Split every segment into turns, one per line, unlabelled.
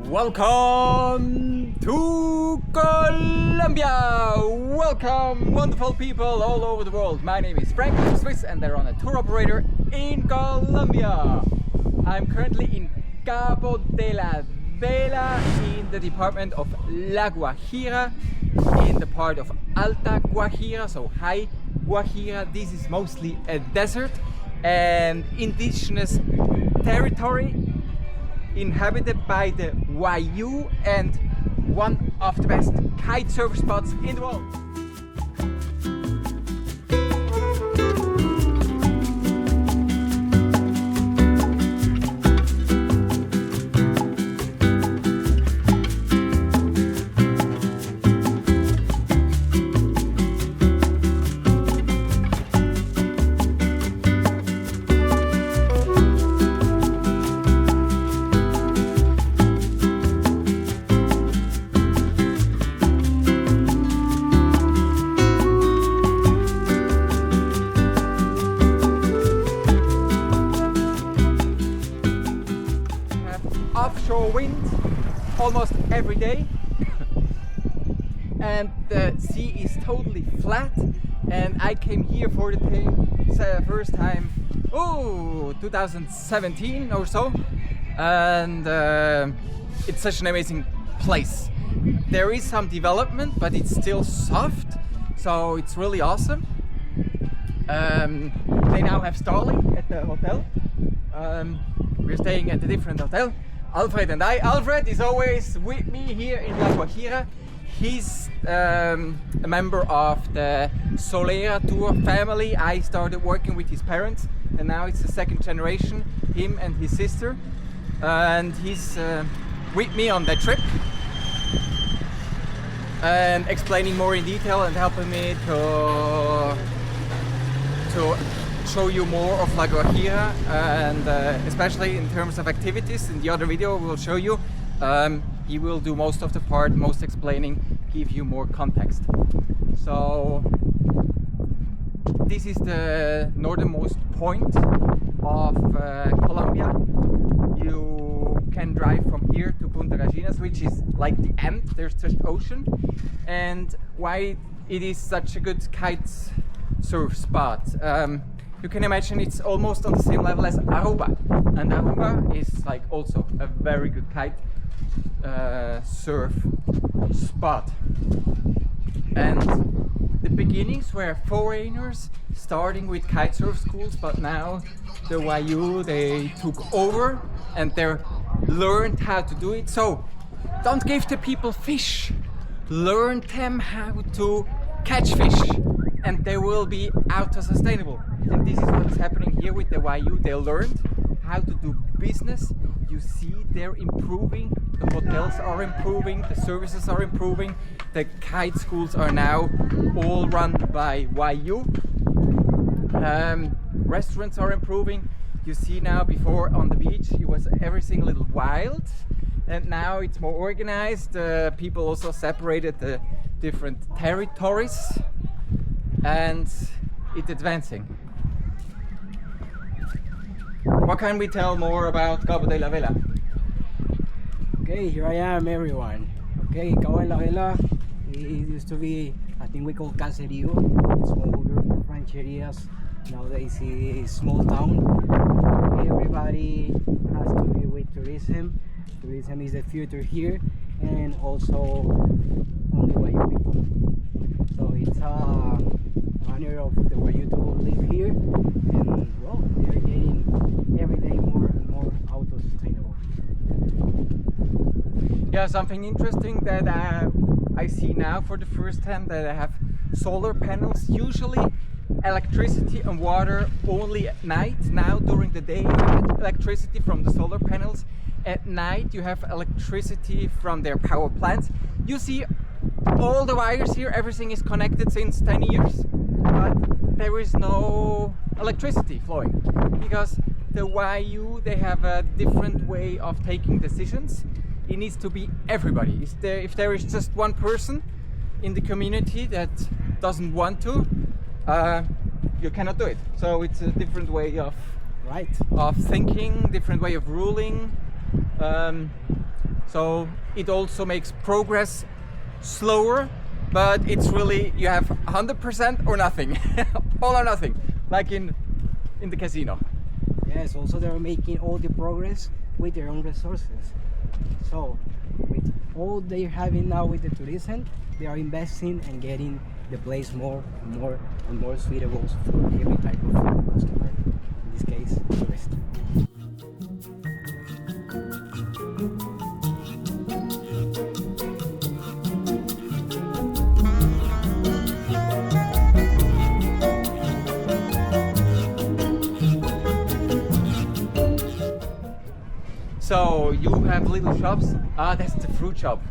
Welcome to Colombia! Welcome, wonderful people all over the world. My name is Frank, I'm Swiss, and they're on a tour operator in Colombia. I'm currently in Cabo de la Vela in the department of La Guajira, in the part of Alta Guajira, so High Guajira. This is mostly a desert and indigenous territory inhabited by the Wayúu and one of the best kite surf spots in the world. Offshore wind almost every day and the sea is totally flat, and I came here for the first time 2017 or so, and it's such an amazing place. There is some development but it's still soft, so it's really awesome. They now have Starlink at the hotel. We're staying at a different hotel, Alfred and I. Alfred is always with me here in La Guajira. He's a member of the Solera Tour family. I started working with his parents and now it's the second generation, him and his sister. And he's with me on that trip and explaining more in detail and helping me to show you more of La Guajira, and especially in terms of activities. In the other video we'll show you, he will do most of the part, most explaining, give you more context. So this is the northernmost point of Colombia. You can drive from here to Punta Gallinas, which is like the end, there's just ocean. And why it is such a good kite surf spot, you can imagine it's almost on the same level as Aruba, and Aruba is like also a very good kite surf spot. And the beginnings were foreigners starting with kite surf schools, but now the Wayúu, they took over and they learned how to do it. So don't give the people fish, learn them how to catch fish, and they will be auto-sustainable. And this is what's happening here with the Wayúu. They learned how to do business. You see, they're improving. The hotels are improving. The services are improving. The kite schools are now all run by Wayúu. Restaurants are improving. You see now, before on the beach it was everything a little wild, and now it's more organized. People also separated the different territories, and it's advancing. What can we tell more about Cabo de la Vela?
Okay, here I am, everyone. Okay, Cabo de la Vela, it used to be, I think we call Caserío, small rancherias. Nowadays it's a small town. Everybody has to be with tourism. Tourism is the future here, and also only Wayuu people. So it's an honor of the Wayuu to live here, and well, they're getting every day more and more auto-sustainable.
Yeah, something interesting that I see now for the first time, that I have solar panels. Usually electricity and water only at night. Now during the day you have electricity from the solar panels. At night you have electricity from their power plants. You see all the wires here, everything is connected since 10 years, but there is no electricity flowing because the Wayúu, they have a different way of taking decisions. It needs to be everybody. If there is just one person in the community that doesn't want to, you cannot do it. So it's a different way of
Right.
Of thinking, different way of ruling. So it also makes progress slower, but it's really, you have 100% or nothing, all or nothing, like in the casino.
Yes, also they're making all the progress with their own resources. So with all they're having now with the tourism, they are investing and getting the place more and more suitable for every type of customer, in this case tourist.
So you have little shops. Ah, that's the fruit shop.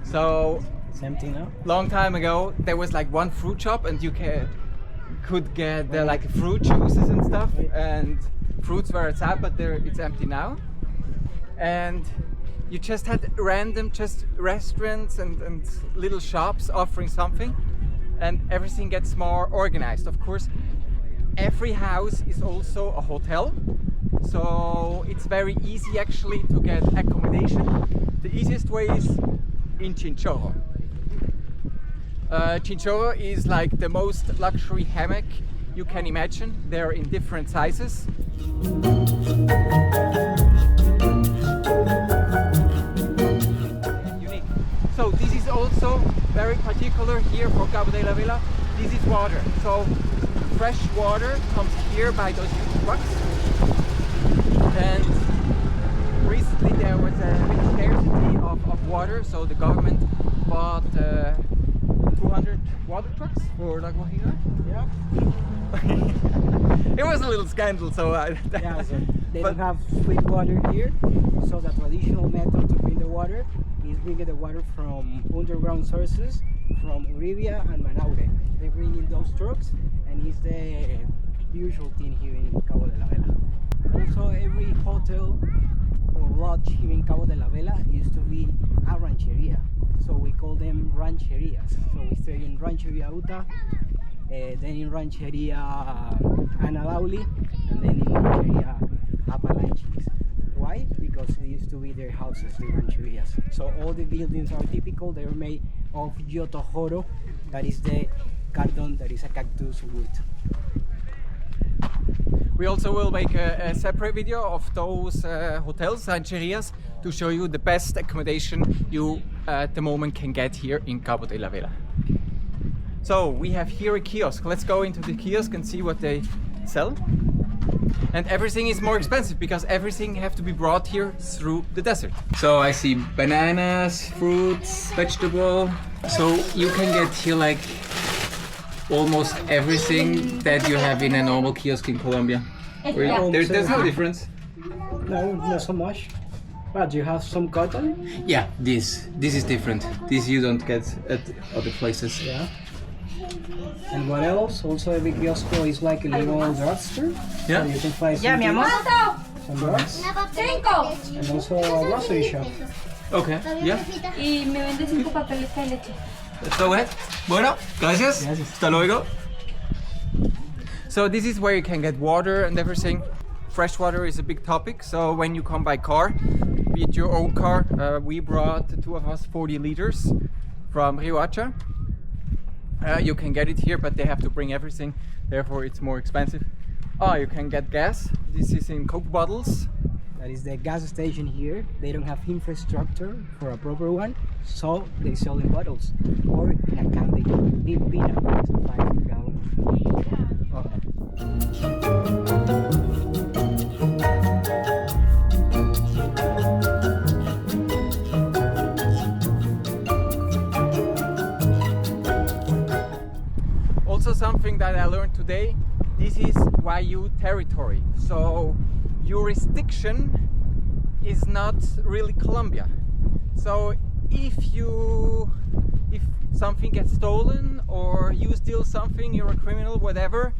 So
It's empty now.
long time ago there was like one fruit shop, and you could get like fruit juices and stuff, and fruits where it's at, but it's empty now. And you just had random just restaurants and little shops offering something, and everything gets more organized. Of course, every house is also a hotel, so it's very easy actually to get accommodation. The easiest way is in Chinchorro. Chinchorro is like the most luxury hammock you can imagine. They're in different sizes. Unique. So this is also very particular here for Cabo de la Vela. This is water. So fresh water comes here by those huge trucks. And recently there was a big scarcity of water, so the government bought 200 water trucks for La Guajira.
Yeah.
It was a little scandal, so
Yeah, so they don't have sweet water here, so the traditional method to bring the water is bringing the water from underground sources from Uribia and Manaure. They bring in those trucks, and it's the usual thing here in Cabo de la Vela. Also, every hotel or lodge here in Cabo de la Vela used to be a rancheria, so we call them rancherias. So we stay in Rancheria Uta, then in Rancheria Anadauli, and then in Rancheria Apalanchis. Why? Because they used to be their houses, the rancherias. So all the buildings are typical. They are made of yotojoro, that is the cardon, that is a cactus wood.
we also will make a separate video of those hotels, rancherias, to show you the best accommodation you at the moment can get here in Cabo de la Vela. So we have here a kiosk. Let's go into the kiosk and see what they sell. And everything is more expensive because everything have to be brought here through the desert. So I see bananas, fruits, vegetable. So you can get here like almost everything that you have in a normal kiosk in Colombia. There's no difference.
No, not so much. But you have some cotton?
Yeah, this is different. This you don't get at other places.
Yeah. And what else? Also, every kiosk is like a little drugstore.
Yeah.
So you can find
Ya, mi amor.
some drugs.
5.
And also a grocery shop.
Okay, yeah.
Y me vende 5 papeletas de leche.
Go ahead. Bueno, gracias.
Gracias.
Hasta luego. So this is where you can get water and everything. Fresh water is a big topic. So when you come by car, be it your own car, we brought, the two of us, 40 liters from Riohacha. You can get it here, but they have to bring everything. Therefore, it's more expensive. Oh, you can get gas. This is in Coke bottles.
That is the gas station here. They don't have infrastructure for a proper one, so they sell in bottles or in a can. They need peanut, it's a 5-gallon.
Also something that I learned today, this is Wayuu territory. So jurisdiction is not really Colombia. So if something gets stolen or you steal something, you're a criminal, whatever,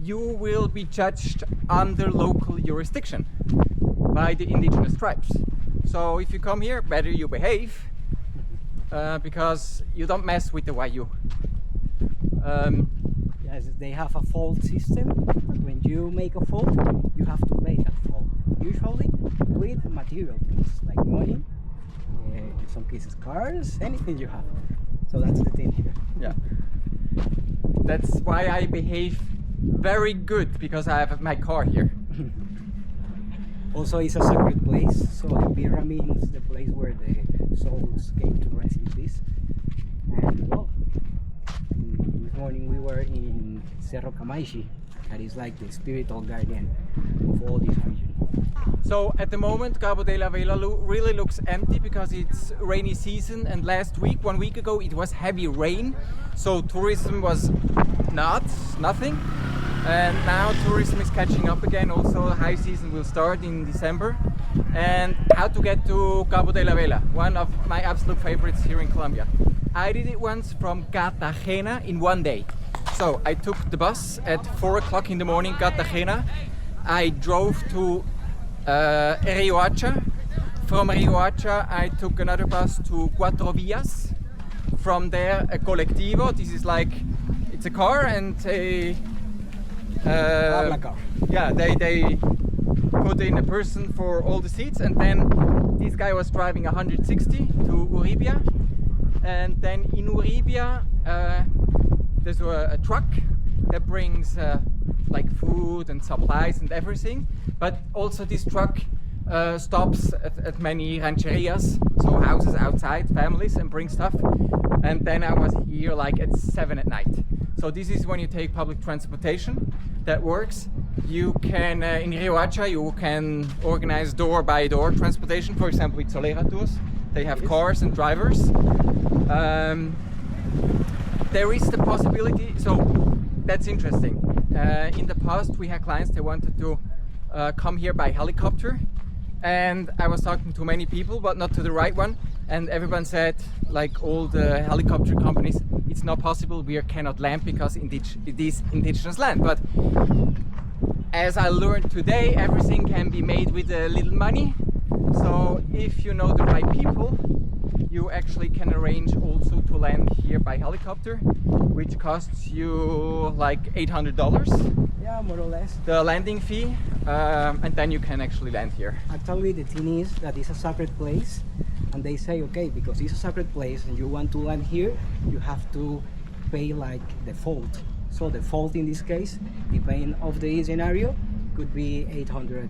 you will be judged under local jurisdiction by the indigenous tribes. So if you come here, better you behave because you don't mess with the Wayuu.
Yes, they have a fault system. When you make a fault, you have to pay that fault. Usually with material things like some cases cars, anything you have. So that's the thing here.
Yeah. That's why I behave very good, because I have my car here.
Also, it's a sacred place, so Guajira means the place where the souls came to rest in peace. And well, this morning we were in Cerro Camaishi, that is like the spiritual guardian of all this region.
So at the moment, Cabo de la Vela really looks empty because it's rainy season, and last week, 1 week ago, it was heavy rain, so tourism was nothing. And now tourism is catching up again. Also, high season will start in December. And how to get to Cabo de la Vela, one of my absolute favorites here in Colombia. I did it once from Cartagena in 1 day. So I took the bus at 4 o'clock in the morning, Cartagena. I drove to Riohacha. From Riohacha I took another bus to Cuatro Vías. From there a colectivo. This is like, it's a car and a
car.
yeah, they put in a person for all the seats, and then this guy was driving 160 to Uribia, and then in Uribia there's a truck that brings like food and supplies and everything, but also this truck stops at many rancherias, so houses outside, families, and brings stuff. And then I was here like at 7 at night. So this is when you take public transportation. That works. You can, in Riohacha, you can organize door-by-door transportation, for example with Solera Tours. They have cars and drivers. There is the possibility, so that's interesting. In the past we had clients, they wanted to come here by helicopter, and I was talking to many people, but not to the right one, and everyone said, like all the helicopter companies, it's not possible, we cannot land because it is indigenous land. But as I learned today, everything can be made with a little money. So if you know the right people, you actually can arrange also to land here by helicopter, which costs you like $800.
Yeah, more or less.
The landing fee, and then you can actually land here.
Actually, the thing is that it's a sacred place, and they say, okay, because it's a sacred place and you want to land here, you have to pay like the fault. So the fault in this case, depending of the scenario, could be $800.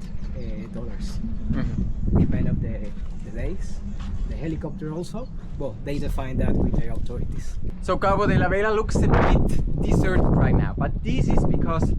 Depending of the days. The helicopter also, well, they define that with their authorities.
So Cabo de la Vela looks a bit deserted right now, but this is because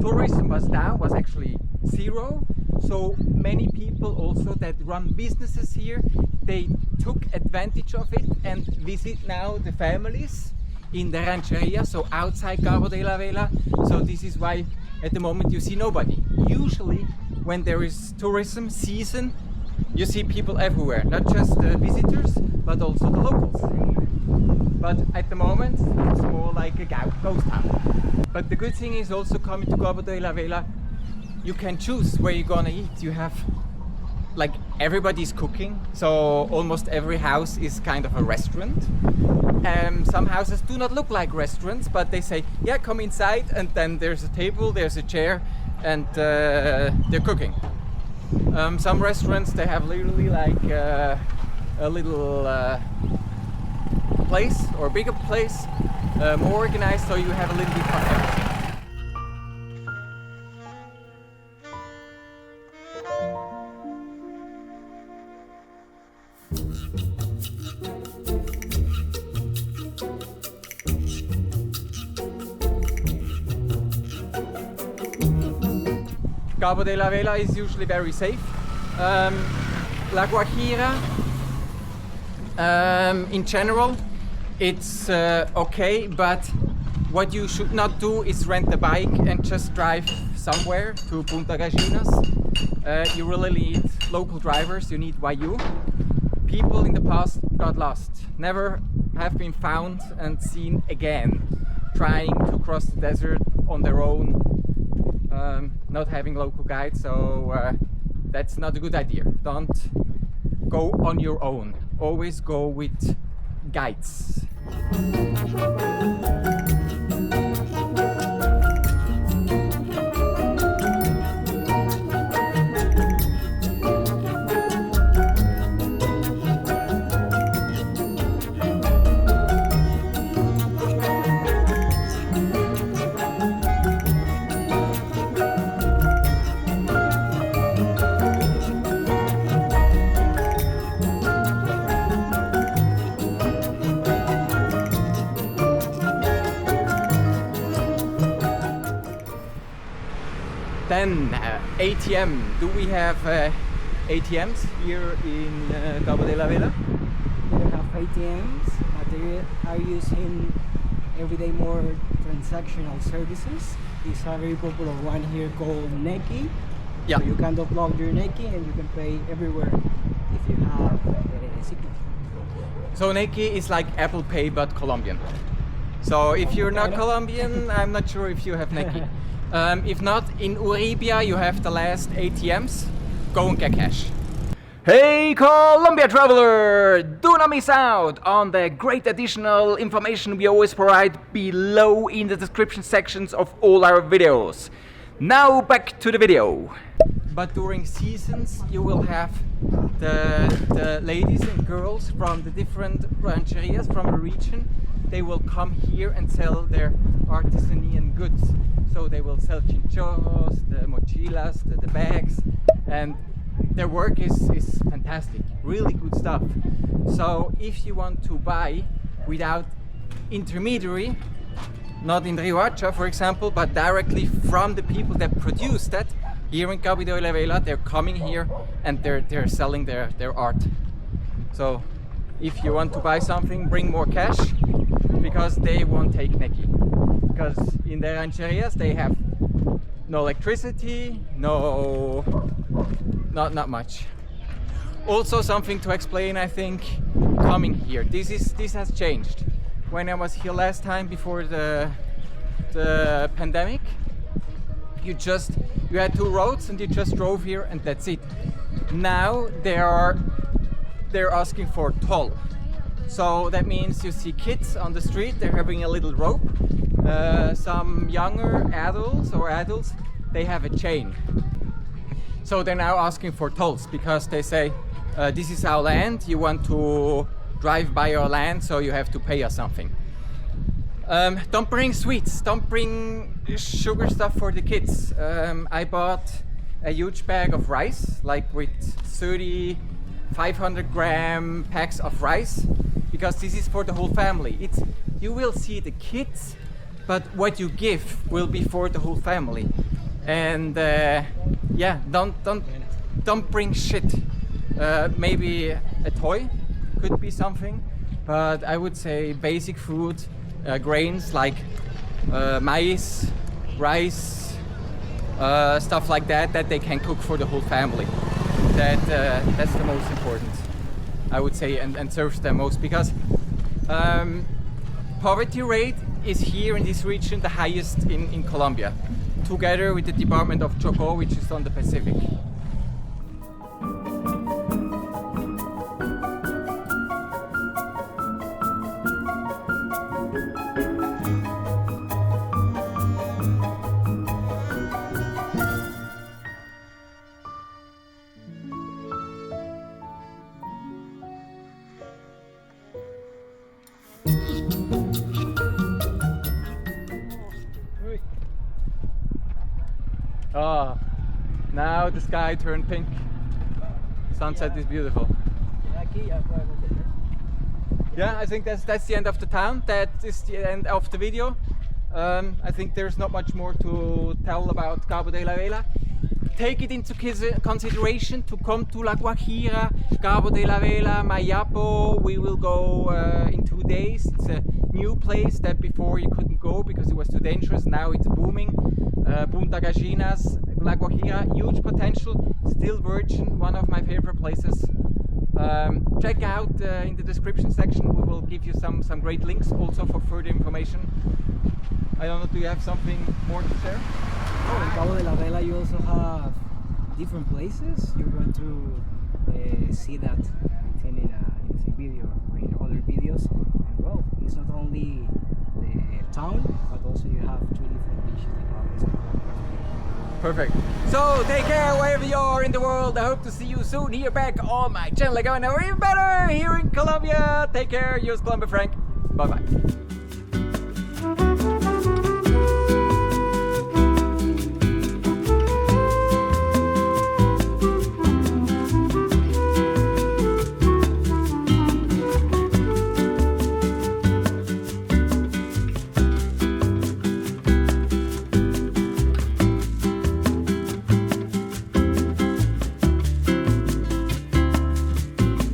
tourism was down, was actually zero. So many people also that run businesses here, they took advantage of it and visit now the families in the rancheria, so outside Cabo de la Vela. So this is why at the moment you see nobody. Usually when there is tourism season, you see people everywhere, not just the visitors, but also the locals. But at the moment, it's more like a ghost town. But the good thing is also coming to Cabo de la Vela, you can choose where you're gonna eat. You have, like, everybody's cooking, so almost every house is kind of a restaurant. Some houses do not look like restaurants, but they say, yeah, come inside, and then there's a table, there's a chair, and they're cooking. Some restaurants, they have literally like a little place or bigger place, more organized, so you have a little bit of everything. Cabo de la Vela is usually very safe. La Guajira, in general, it's okay, but what you should not do is rent a bike and just drive somewhere to Punta Gallinas. You really need local drivers, you need Wayuu. People in the past got lost, never have been found and seen again, trying to cross the desert on their own. Not having local guides, so that's not a good idea. Don't go on your own. Always go with guides. Then ATM. Do we have ATMs here in Cabo de la Vela?
We have ATMs, but they are using everyday more transactional services. There's a very popular one here called Neki.
Yeah.
So you can upload your Neki and you can pay everywhere if you have Sigma.
So Neki is like Apple Pay but Colombian. So if you're not Colombian, I'm not sure if you have Neki. If not, in Uribia you have the last ATMs. Go and get cash. Hey Colombia traveler! Do not miss out on the great additional information we always provide below in the description sections of all our videos. Now back to the video. But during seasons you will have the ladies and girls from the different rancherias from the region. They will come here and sell their artisan goods. So they will sell chinchorros, the mochilas, the bags, and their work is fantastic, really good stuff. So if you want to buy without intermediary, not in Riohacha for example, but directly from the people that produce that, here in Cabo de la Vela, they're coming here and they're selling their art. So if you want to buy something, bring more cash, because they won't take Neki. Because in the rancherias they have no electricity, not much. Also something to explain, I think, coming here. This has changed. When I was here last time before the pandemic, you had two roads and you just drove here and that's it. Now they're asking for toll. So that means you see kids on the street, they're having a little rope. Some younger adults, they have a chain. So they're now asking for tolls because they say, this is our land, you want to drive by our land, so you have to pay us something. Don't bring sweets, don't bring sugar stuff for the kids. I bought a huge bag of rice, like with 500 gram packs of rice, because this is for the whole family. You will see the kids, but what you give will be for the whole family. And yeah, don't bring shit. Maybe a toy could be something, but I would say basic food, grains like maize, rice, stuff like that they can cook for the whole family. That's the most important, I would say, and serves them most, because poverty rate is here in this region the highest in Colombia, together with the department of Chocó, which is on the Pacific. Oh, now the sky turned pink. Sunset is beautiful. Yeah, I think that's the end of the town. That is the end of the video. I think there's not much more to tell about Cabo de la Vela. Take it into consideration to come to La Guajira, Cabo de la Vela, Mayapo. We will go in 2 days. It's a new place that before you couldn't go because it was too dangerous. Now it's booming. Punta Gallinas, La Guajira, huge potential, still virgin, one of my favorite places. Check out in the description section, we will give you some great links also for further information. I don't know, do you have something more to share?
Oh, in Cabo de la Vela you also have different places. You're going to see that in a video or in other videos. And well, it's not only the town, but also you have 2 different beaches that are always.
Perfect. So take care wherever you are in the world. I hope to see you soon here back on my channel. Going over even better here in Colombia. Take care. Yours, COLOMBIAFRANK. Bye bye.